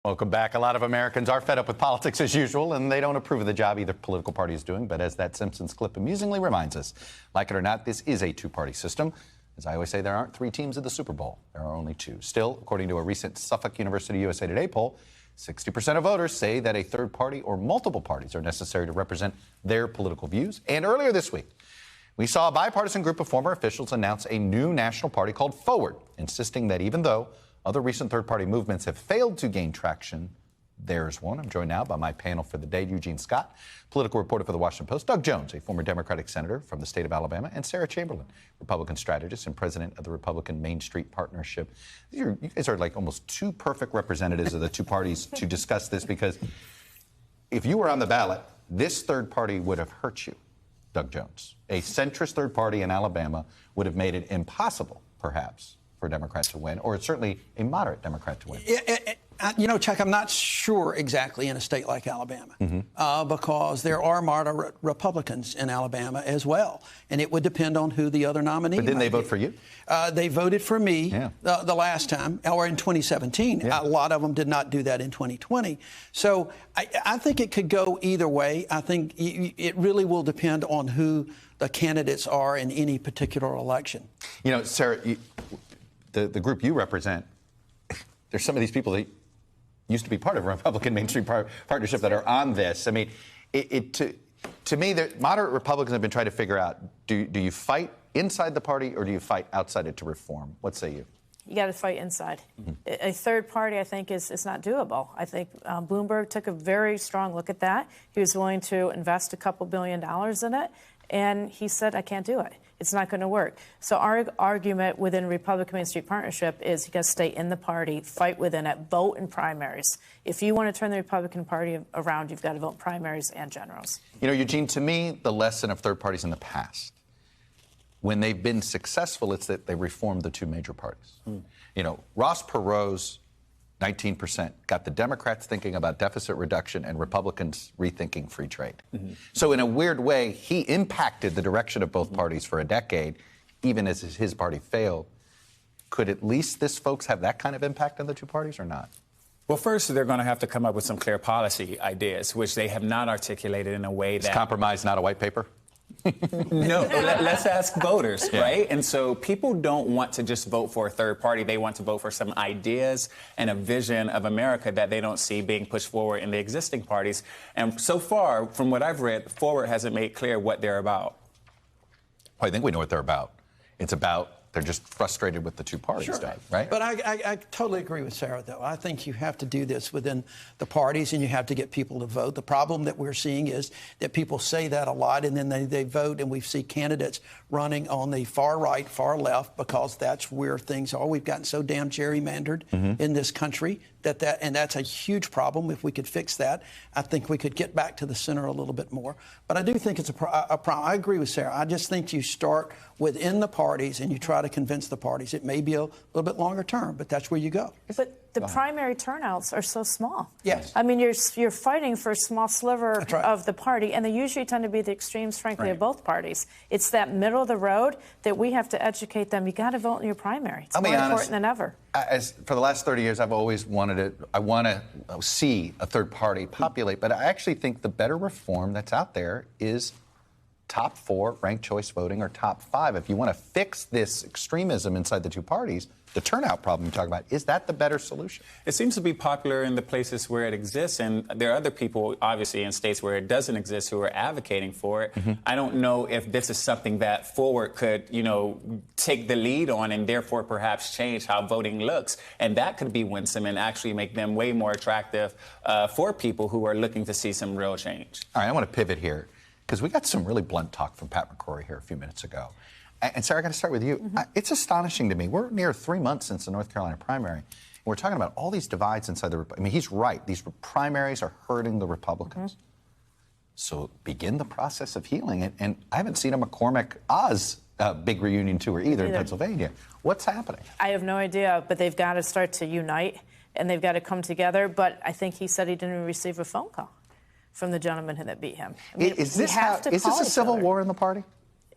Welcome back. A lot of Americans are fed up with politics as usual, and they don't approve of the job either political party is doing. But as that Simpsons clip amusingly reminds us, like it or not, this is a two-party system. As I always say, there aren't three teams at the Super Bowl. There are only two. Still, according to a recent Suffolk University USA Today poll, 60% of voters say that a third party or multiple parties are necessary to represent their political views. And earlier this week, we saw a bipartisan group of former officials announce a new national party called Forward, insisting that even though other recent third-party movements have failed to gain traction, there's one. I'm joined now by my panel for the day, Eugene Scott, political reporter for The Washington Post, Doug Jones, a former Democratic senator from the state of Alabama, and Sarah Chamberlain, Republican strategist and president of the Republican Main Street Partnership. You guys are like almost two perfect representatives of the two parties to discuss this, because if you were on the ballot, this third party would have hurt you, Doug Jones. A centrist third party in Alabama would have made it impossible, perhaps, for a Democrat to win, or certainly a moderate Democrat to win. You know, Chuck, I'm not sure exactly in a state like Alabama, because there are moderate Republicans in Alabama as well, and it would depend on who the other nominee But didn't they vote be. for you? They voted for me the last time, or in 2017. Yeah. A lot of them did not do that in 2020. So I think it could go either way. I think it really will depend on who the candidates are in any particular election. You know, Sarah, the group you represent, there's some of these people that used to be part of a Republican Main Street Partnership that are on this. I mean, to me, the moderate Republicans have been trying to figure out, do you fight inside the party or do you fight outside it to reform? What say you? You got to fight inside. A third party, I think, is not doable. I think Bloomberg took a very strong look at that. He was willing to invest a couple $2 billion in it, and he said, I can't do it. It's not going to work. So our argument within Republican Main Street Partnership is you got to stay in the party, fight within it, vote in primaries. If you want to turn the Republican Party around, you've got to vote in primaries and generals. You know, Eugene, to me, the lesson of third parties in the past, when they've been successful, it's that they reformed the two major parties. You know, Ross Perot's 19% got the Democrats thinking about deficit reduction and Republicans rethinking free trade. So in a weird way, he impacted the direction of both parties for a decade, even as his party failed. Could at least this folks have that kind of impact on the two parties or not? Well, first, they're going to have to come up with some clear policy ideas, which they have not articulated in a way that... Is compromise not a white paper? No, let's ask voters, right? And so people don't want to just vote for a third party. They want to vote for some ideas and a vision of America that they don't see being pushed forward in the existing parties. And so far, from what I've read, Forward hasn't made clear what they're about. Well, I think we know what they're about. It's about they're just frustrated with the two parties, Doug, right? But I totally agree with Sarah, though. I think you have to do this within the parties, and you have to get people to vote. The problem that we're seeing is that people say that a lot, and then they vote, and we see candidates running on the far right, far left, because that's where things are. We've gotten so damn gerrymandered in this country and that's a huge problem. If we could fix that, I think we could get back to the center a little bit more. But I do think it's a problem. I agree with Sarah. I just think you start within the parties and you try to convince the parties. It may be a little bit longer term, but that's where you go. But the primary turnouts are so small. Yes. I mean, you're fighting for a small sliver of the party, and they usually tend to be the extremes, frankly, of both parties. It's that middle of the road that we have to educate them. You got to vote in your primary. It's more important than ever. For the last 30 years, I've always I want to see a third party populate, but I actually think the better reform that's out there is top 4 ranked choice voting or top 5. If you want to fix this extremism inside the two parties, the turnout problem you talk about, is that the better solution? It seems to be popular in the places where it exists, and there are other people, obviously, in states where it doesn't exist who are advocating for it. I don't know if this is something that Forward could, take the lead on and therefore perhaps change how voting looks, and that could be winsome and actually make them way more attractive for people who are looking to see some real change. All right, I want to pivot here, because we got some really blunt talk from Pat McCrory here a few minutes ago. And Sarah, I got to start with you. It's astonishing to me. We're near 3 months since the North Carolina primary. And we're talking about all these divides inside the... I mean, he's right. These primaries are hurting the Republicans. So begin the process of healing. And I haven't seen a McCormick Oz big reunion tour either in Pennsylvania. What's happening? I have no idea, but they've got to start to unite, and they've got to come together. But I think he said he didn't receive a phone call from the gentleman that beat him. I mean, is this a civil war in the party?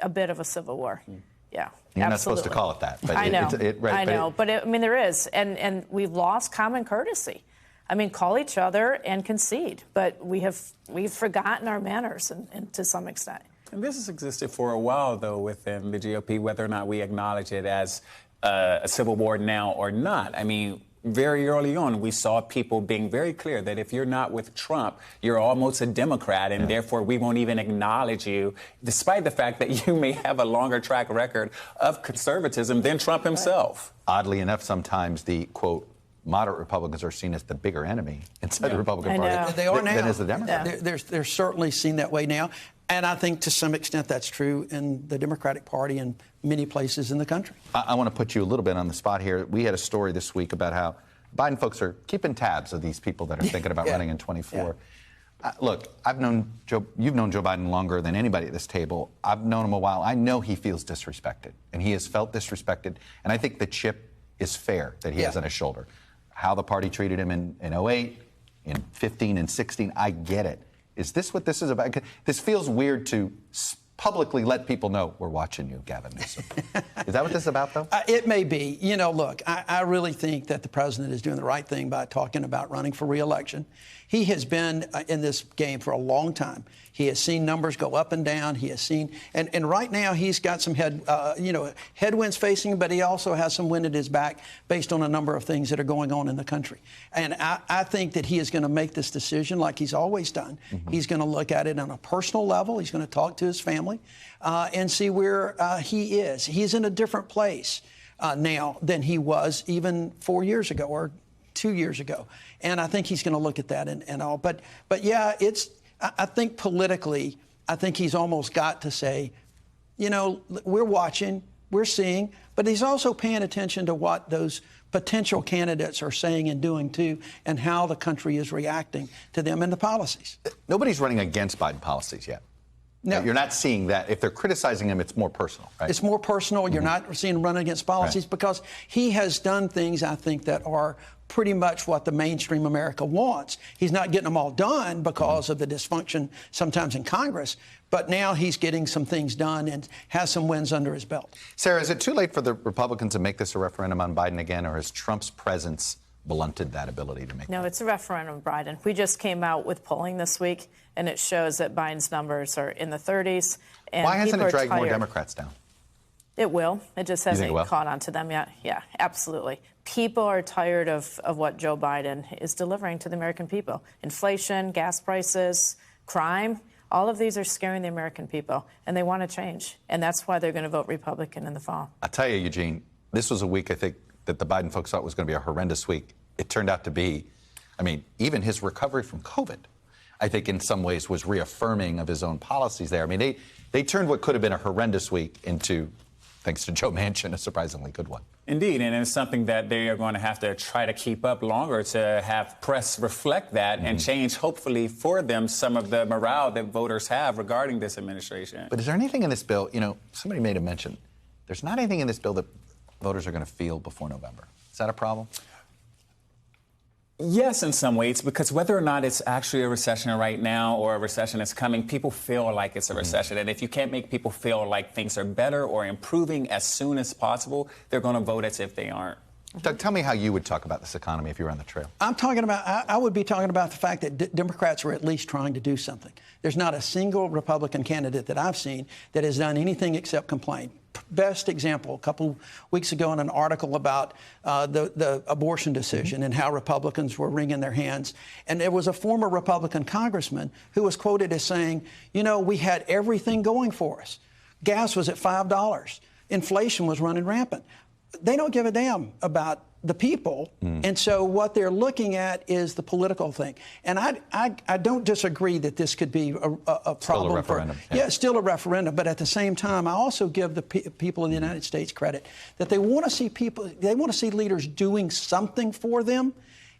A bit of a civil war. Yeah, You're absolutely. not supposed to call it that. But I know. I know. But I mean, there is. And we've lost common courtesy. I mean, call each other and concede. But we've forgotten our manners and to some extent. And this has existed for a while, though, within the GOP, whether or not we acknowledge it as a civil war now or not. I mean, very early on, we saw people being very clear that if you're not with Trump, you're almost a Democrat, and therefore we won't even acknowledge you, despite the fact that you may have a longer track record of conservatism than Trump himself. Oddly enough, sometimes the, quote, moderate Republicans are seen as the bigger enemy inside the Republican Party. They are now. Than as the Democrats. They're certainly seen that way now. And I think to some extent that's true in the Democratic Party in many places in the country. I want to put you a little bit on the spot here. We had a story this week about how Biden folks are keeping tabs of these people that are thinking about running in 24. Look, you've known Joe Biden longer than anybody at this table. I've known him a while. I know he feels disrespected, and he has felt disrespected. And I think the chip is fair that he has on his shoulder. How the party treated him in 08, in 15 and 16, I get it. Is this what this is about? This feels weird to publicly let people know we're watching you, Gavin Newsom. Is that what this is about, though? It may be. You know, look, I really think that the president is doing the right thing by talking about running for re-election. He has been in this game for a long time. He has seen numbers go up and down. He has seen, and right now he's got some headwinds facing him, but he also has some wind at his back based on a number of things that are going on in the country. And I think that he is going to make this decision like he's always done. He's going to look at it on a personal level. He's going to talk to his family and see where he is. He's in a different place now than he was even 4 years ago or 2 years ago. And I think he's going to look at that and all. But yeah, I think politically, I think he's almost got to say, you know, we're watching, we're seeing, but he's also paying attention to what those potential candidates are saying and doing too, and how the country is reacting to them and the policies. Nobody's running against Biden policies yet. No. You're not seeing that. If they're criticizing him, it's more personal, right? It's more personal. You're not seeing him run against policies because he has done things, I think, that are pretty much what the mainstream America wants. He's not getting them all done because of the dysfunction sometimes in Congress, but now he's getting some things done and has some wins under his belt. Sarah, is it too late for the Republicans to make this a referendum on Biden again, or has Trump's presence blunted that ability to make No, it's a referendum on Biden. We just came out with polling this week, and it shows that Biden's numbers are in the 30s. And why hasn't it dragged more tired. Democrats down? It will. It just hasn't will? caught on to them yet. Yeah, absolutely. People are tired of what Joe Biden is delivering to the American people. Inflation, gas prices, crime, all of these are scaring the American people, and they want to change. And that's why they're going to vote Republican in the fall. I'll tell you, Eugene, this was a week, I think, that the Biden folks thought was going to be a horrendous week. It turned out to be, I mean, even his recovery from COVID, I think in some ways was reaffirming of his own policies there. I mean, they turned what could have been a horrendous week into, thanks to Joe Manchin, a surprisingly good one. Indeed, and it's something that they are going to have to try to keep up longer to have press reflect that and change, hopefully, for them some of the morale that voters have regarding this administration. But is there anything in this bill, you know, somebody made a mention, there's not anything in this bill that voters are going to feel before November. Is that a problem? Yes, in some ways, because whether or not it's actually a recession right now or a recession is coming, people feel like it's a recession. And if you can't make people feel like things are better or improving as soon as possible, they're going to vote as if they aren't. Doug, tell me how you would talk about this economy if you were on the trail. I would be talking about the fact that Democrats are at least trying to do something. There's not a single Republican candidate that I've seen that has done anything except complain. Best example, a couple weeks ago in an article about the abortion decision and how Republicans were wringing their hands. And there was a former Republican congressman who was quoted as saying, you know, we had everything going for us. Gas was at $5. Inflation was running rampant. They don't give a damn about the people. And so what they're looking at is the political thing. And I don't disagree that this could be a problem. Still a referendum. It's still a referendum. But at the same time, I also give the people in the United States credit that they want to see they want to see leaders doing something for them.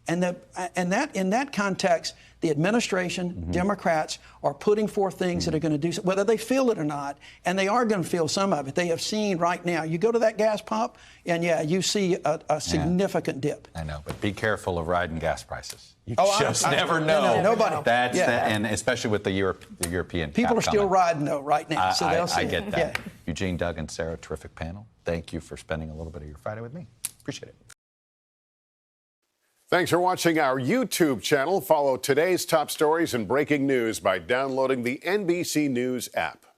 And that in that context, the administration, Democrats, are putting forth things that are going to do, whether they feel it or not, and they are going to feel some of it. They have seen right now. You go to that gas pump, and you see a significant dip. I know, but be careful of riding gas prices. You I never know. Nobody. That's and especially with the European. People are still riding though right now, so they'll see. I get that. Yeah. Eugene, Doug, and Sarah, terrific panel. Thank you for spending a little bit of your Friday with me. Appreciate it. Thanks for watching our YouTube channel. Follow today's top stories and breaking news by downloading the NBC News app.